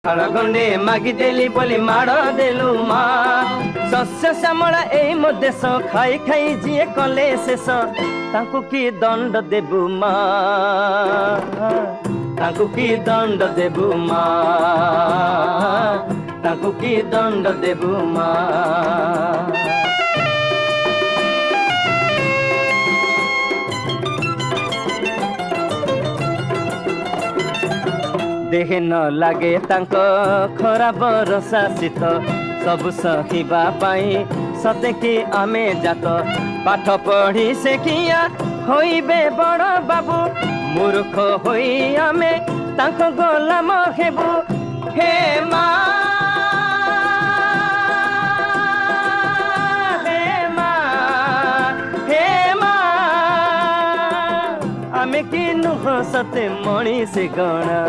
गंडे मागिदेली बोली माड़ देलु मा शस्य श्यामला एई मो देश खाई खाई जिए कले शेष तांकु की दंड देबु मा तांकु की दंड देबु मा तांकु की दंड देबु मा देहे न लागे तांको खरा बरसा शीत सब सहिबा पाई सते कि आमे जात पाठ पढ़ी से किया होइबे बड़ बाबू मूर्ख होई आमे तांको गोलाम हेबू हे मा हे मा हे मा आमे कि नुह सते मणि से गणा